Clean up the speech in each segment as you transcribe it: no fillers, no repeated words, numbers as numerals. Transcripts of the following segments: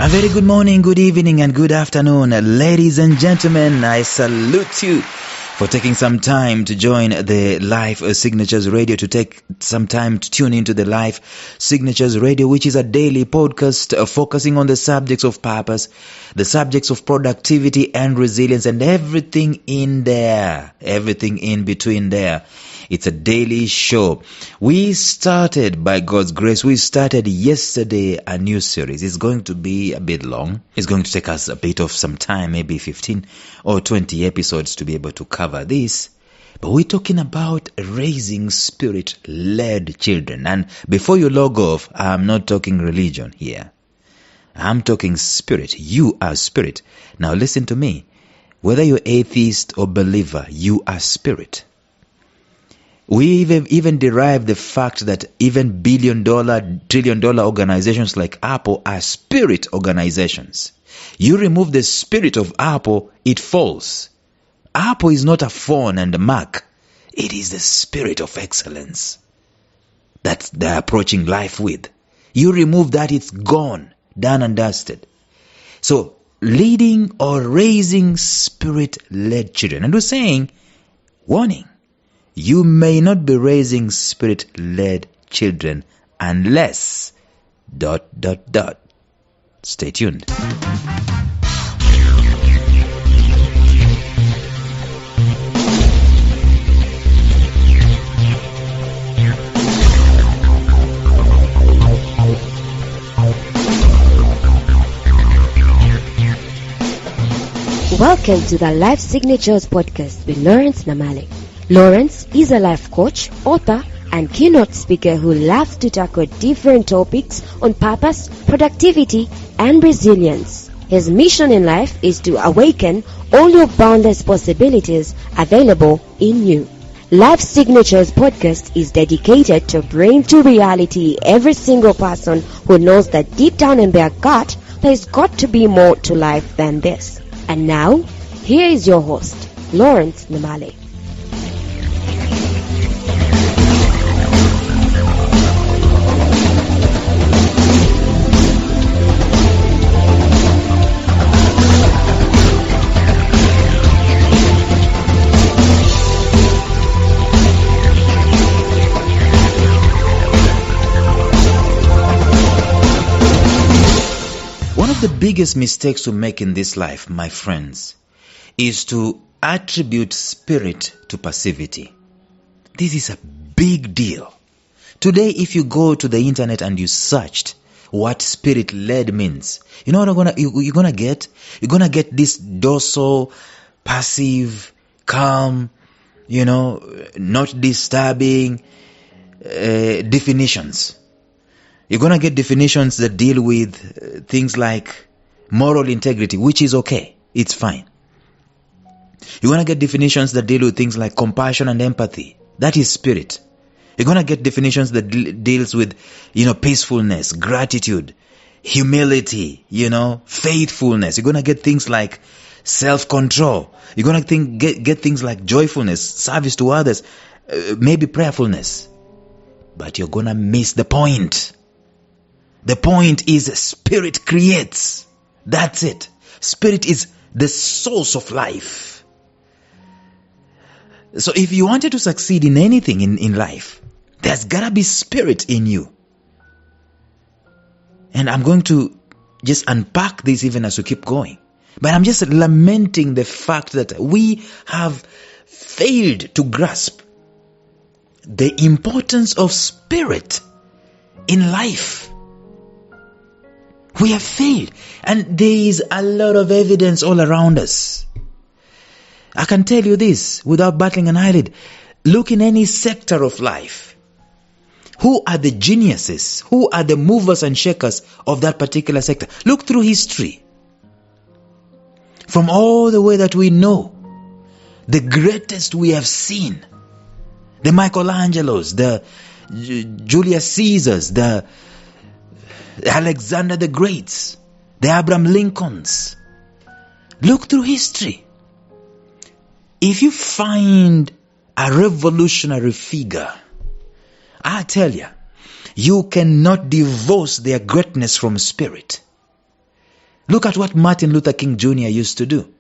A very good morning, good evening, and good afternoon, ladies and gentlemen. I salute you for taking some time to join the Life Signatures Radio, to take some time to tune into the Life Signatures Radio, which is a daily podcast focusing on the subjects of purpose, the subjects of productivity and resilience, and everything in there, everything in between there. It's a daily show. We started, by God's grace, we started yesterday a new series. It's going to be a bit long. It's going to take us a bit of some time, maybe 15 or 20 episodes to be able to cover this. But we're talking about raising spirit-led children. And before you log off, I'm not talking religion here. I'm talking spirit. You are spirit. Now listen to me. Whether you're atheist or believer, you are spirit. We even derive the fact that even billion-dollar, trillion-dollar organizations like Apple are spirit organizations. You remove the spirit of Apple, it falls. Apple is not a phone and a Mac. It is the spirit of excellence that they're approaching life with. You remove that, it's gone, done and dusted. So, leading or raising spirit-led children. And we're saying, warning. You may not be raising spirit-led children unless ... Stay tuned. Welcome to the Life Signatures Podcast with Lawrence Namale. Lawrence is a life coach, author, and keynote speaker who loves to tackle different topics on purpose, productivity, and resilience. His mission in life is to awaken all your boundless possibilities available in you. Life Signatures Podcast is dedicated to bring to reality every single person who knows that deep down in their gut, there's got to be more to life than this. And now, here is your host, Lawrence Namale. The biggest mistakes to make in this life, my friends, is to attribute spirit to passivity. This is a big deal. Today, if you go to the internet and you searched what spirit-led means, you know what you're gonna get? You're gonna get this docile, passive, calm, not disturbing definitions. You're going to get definitions that deal with things like moral integrity, which is okay. It's fine. You're going to get definitions that deal with things like compassion and empathy. That is spirit. You're going to get definitions that deals with, peacefulness, gratitude, humility, faithfulness. You're going to get things like self-control. You're going to get things like joyfulness, service to others, maybe prayerfulness. But you're going to miss the point. The point is spirit creates. That's it. Spirit is the source of life. So if you wanted to succeed in anything in life, there's gotta be spirit in you. And I'm going to just unpack this even as we keep going. But I'm just lamenting the fact that we have failed to grasp the importance of spirit in life. We have failed. And there is a lot of evidence all around us. I can tell you this without battling an eyelid. Look in any sector of life. Who are the geniuses? Who are the movers and shakers of that particular sector? Look through history. From all the way that we know, the greatest we have seen, the Michelangelos, the Julius Caesars, the Alexander the Greats, the Abraham Lincolns. Look through history. If you find a revolutionary figure, I tell you, you cannot divorce their greatness from spirit. Look at what Martin Luther King Jr. used to do.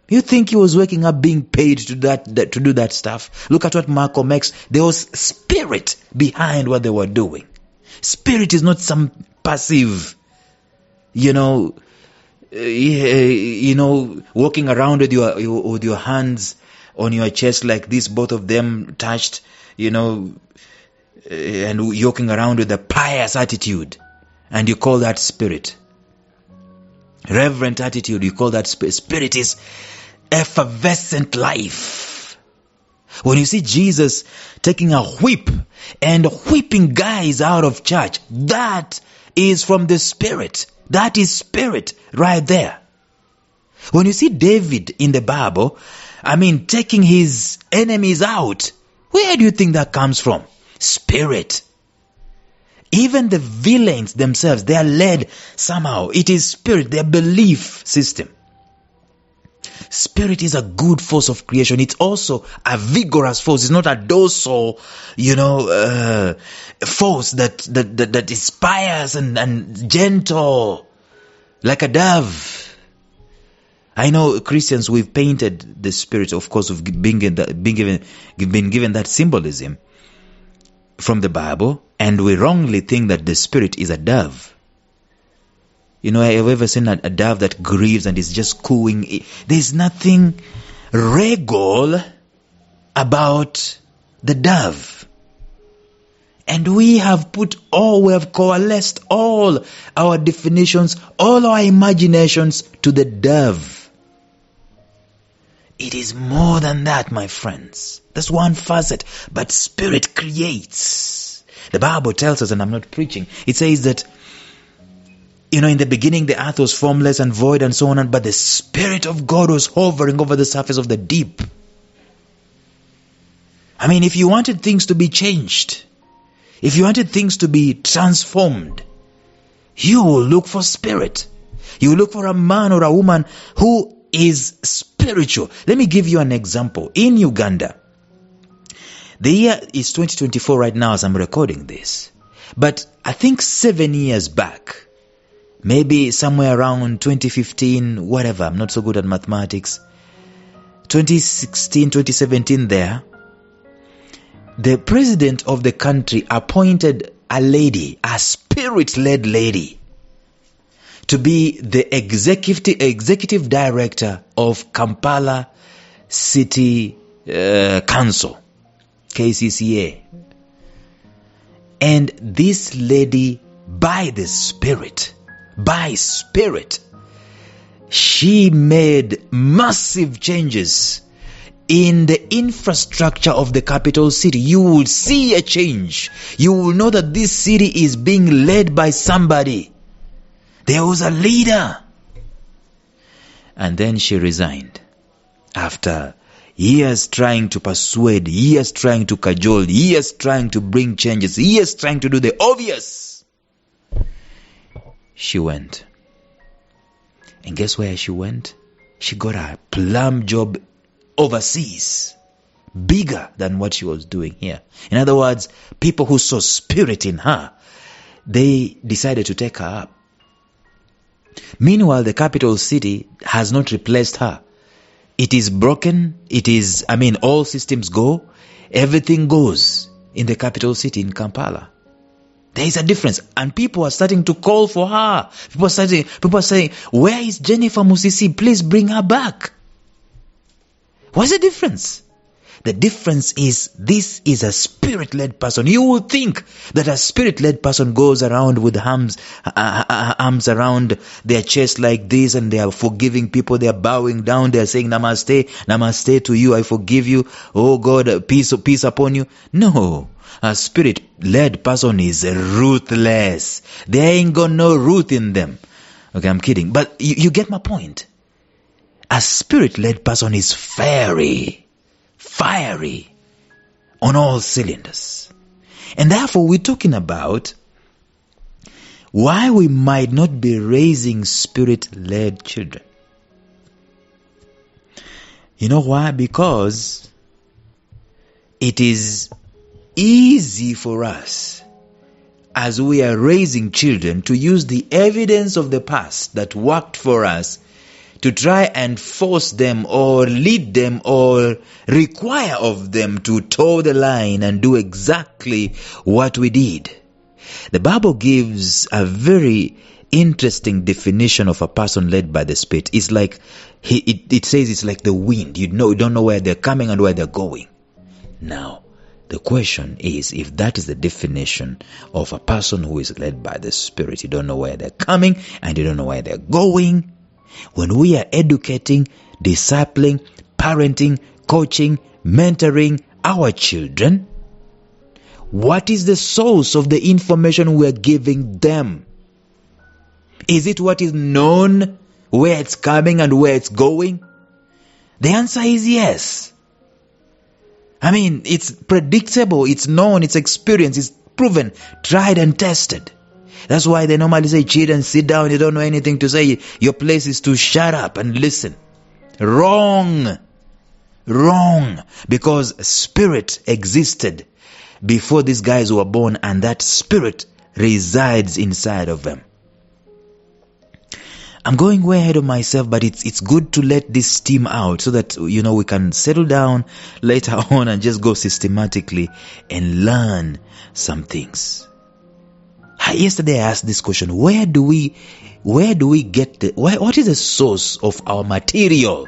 You think he was waking up being paid to do that stuff? Look at what Malcolm X. There was spirit behind what they were doing. Spirit is not some passive, walking around with your hands on your chest like this, both of them touched, and walking around with a pious attitude, and you call that spirit. Reverent attitude, you call that spirit. Spirit is effervescent life. When you see Jesus taking a whip and whipping guys out of church, that is from the Spirit. That is spirit right there. When you see David in the Bible, taking his enemies out, where do you think that comes from? Spirit. Even the villains themselves, they are led somehow. It is spirit, their belief system. Spirit is a good force of creation. It's also a vigorous force. It's not a docile, force that is pious and gentle, like a dove. I know Christians, we've painted the spirit, of course, of been given that symbolism from the Bible, and we wrongly think that the spirit is a dove. Have you ever seen a dove that grieves and is just cooing? There's nothing regal about the dove. And we have coalesced all our definitions, all our imaginations to the dove. It is more than that, my friends. That's one facet. But spirit creates. The Bible tells us, and I'm not preaching, it says that, in the beginning the earth was formless and void and so on, but the Spirit of God was hovering over the surface of the deep. If you wanted things to be changed, if you wanted things to be transformed, you will look for spirit. You will look for a man or a woman who is spiritual. Let me give you an example. In Uganda, the year is 2024 right now as I'm recording this. But I think 7 years back, maybe somewhere around 2015, whatever, I'm not so good at mathematics, 2016, 2017 there, the president of the country appointed a lady, a spirit-led lady, to be the executive director of Kampala City Council, KCCA. And this lady, by spirit, she made massive changes in the infrastructure of the capital city. You will see a change. You will know that this city is being led by somebody. There was a leader. And then she resigned after years trying to persuade, years trying to cajole, years trying to bring changes, years trying to do the obvious. She went. And guess where she went? She got a plum job overseas, bigger than what she was doing here. In other words, people who saw spirit in her, they decided to take her up. Meanwhile, the capital city has not replaced her. It is broken. All systems go. Everything goes in the capital city in Kampala. There is a difference. And people are starting to call for her. People are saying, where is Jennifer Musisi? Please bring her back. What's the difference? The difference is this is a spirit-led person. You would think that a spirit-led person goes around with arms around their chest like this, and they are forgiving people. They are bowing down. They are saying, Namaste, Namaste to you. I forgive you. Oh God, peace upon you. No. A spirit-led person is ruthless. They ain't got no ruth in them. Okay, I'm kidding. But you get my point. A spirit-led person is fiery on all cylinders. And therefore, we're talking about why we might not be raising spirit-led children. You know why? Because it is easy for us as we are raising children, to use the evidence of the past that worked for us to try and force them or lead them or require of them to toe the line and do exactly what we did. The Bible gives a very interesting definition of a person led by the Spirit. It's like, it says it's like the wind. You don't know where they're coming and where they're going. Now, the question is, if that is the definition of a person who is led by the Spirit, you don't know where they're coming and you don't know where they're going. When we are educating, discipling, parenting, coaching, mentoring our children, what is the source of the information we are giving them? Is it what is known, where it's coming and where it's going? The answer is yes. I mean, it's predictable, it's known, it's experienced, it's proven, tried and tested. That's why they normally say, children, sit down, you don't know anything to say. Your place is to shut up and listen. Wrong. Because spirit existed before these guys were born, and that spirit resides inside of them. I'm going way ahead of myself, but it's good to let this steam out so that, we can settle down later on and just go systematically and learn some things. Yesterday I asked this question: where do we get what is the source of our material,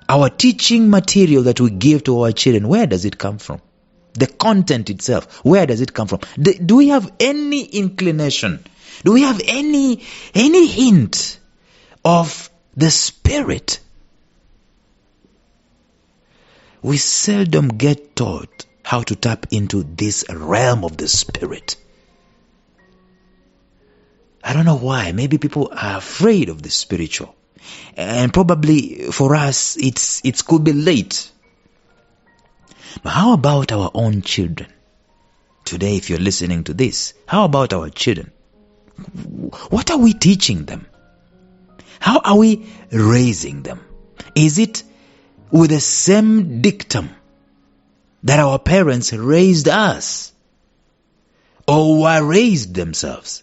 our teaching material that we give to our children? Where does it come from? The content itself, where does it come from? Do we have any inclination? Do we have any hint of the Spirit? We seldom get taught how to tap into this realm of the Spirit. I don't know why. Maybe people are afraid of the spiritual. And probably for us, it could be late. But how about our own children? Today, if you're listening to this, how about our children? What are we teaching them? How are we raising them? Is it with the same dictum that our parents raised us? Or were raised themselves?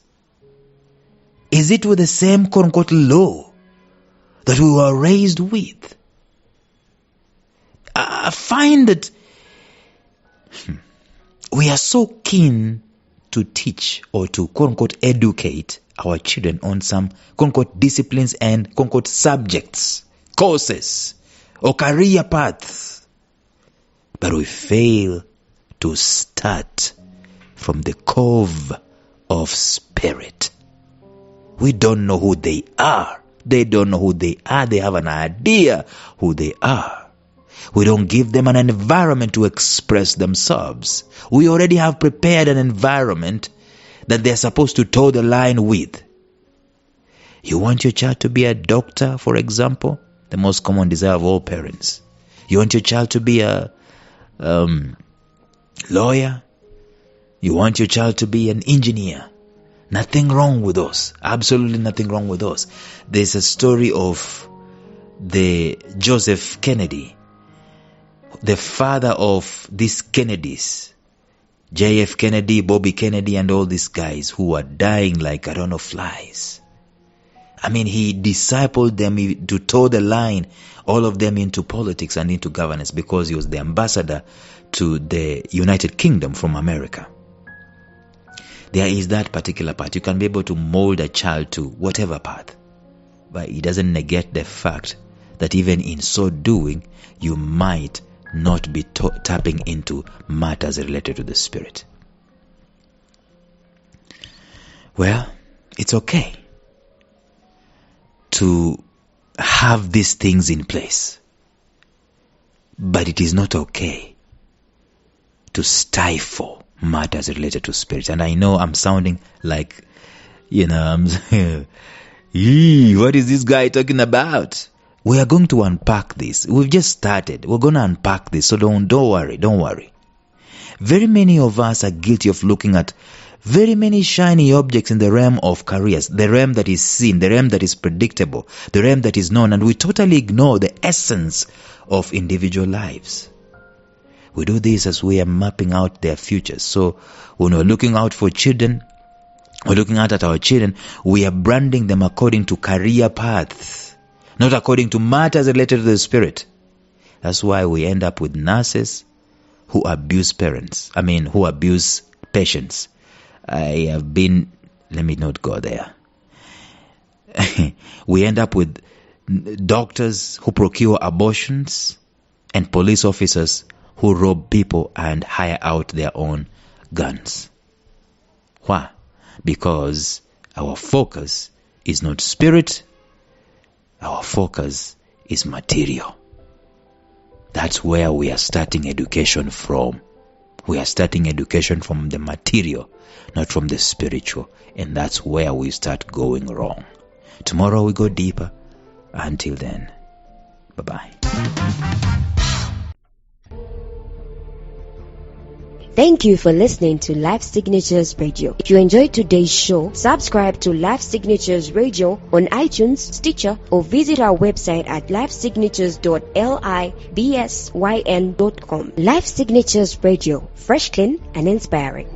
Is it with the same quote-unquote law that we were raised with? I find that we are so keen to teach or to quote-unquote educate our children on some quote-unquote disciplines and quote-unquote subjects, courses, or career paths. But we fail to start from the cove of spirit. We don't know who they are. They don't know who they are. They have an idea who they are. We don't give them an environment to express themselves. We already have prepared an environment that they're supposed to toe the line with. You want your child to be a doctor, for example? The most common desire of all parents. You want your child to be a lawyer? You want your child to be an engineer? Nothing wrong with those. Absolutely nothing wrong with those. There's a story of the Joseph Kennedy, the father of these Kennedys, JF Kennedy, Bobby Kennedy, and all these guys who were dying like, flies. I mean, he discipled them to toe the line, all of them into politics and into governance, because he was the ambassador to the United Kingdom from America. There is that particular part. You can be able to mold a child to whatever path. But it doesn't negate the fact that even in so doing, you might not be tapping into matters related to the Spirit. Well, it's okay to have these things in place. But it is not okay to stifle matters related to spirit. And I know I'm sounding like, I'm saying, what is this guy talking about? We are going to unpack this. We've just started. We're going to unpack this. So don't worry. Very many of us are guilty of looking at very many shiny objects in the realm of careers, the realm that is seen, the realm that is predictable, the realm that is known, and we totally ignore the essence of individual lives. We do this as we are mapping out their futures. So when we're looking out for children, we're looking out at our children, we are branding them according to career paths, not according to matters related to the spirit. That's why we end up with nurses who abuse who abuse patients. Let me not go there. We end up with doctors who procure abortions and police officers who rob people and hire out their own guns. Why? Because our focus is not spirit, our focus is material. That's where we are starting education from. We are starting education from the material, not from the spiritual. And that's where we start going wrong. Tomorrow we go deeper. Until then, bye-bye. Thank you for listening to Life Signatures Radio. If you enjoyed today's show, subscribe to Life Signatures Radio on iTunes, Stitcher, or visit our website at lifesignatures.libsyn.com. Life Signatures Radio, fresh, clean, and inspiring.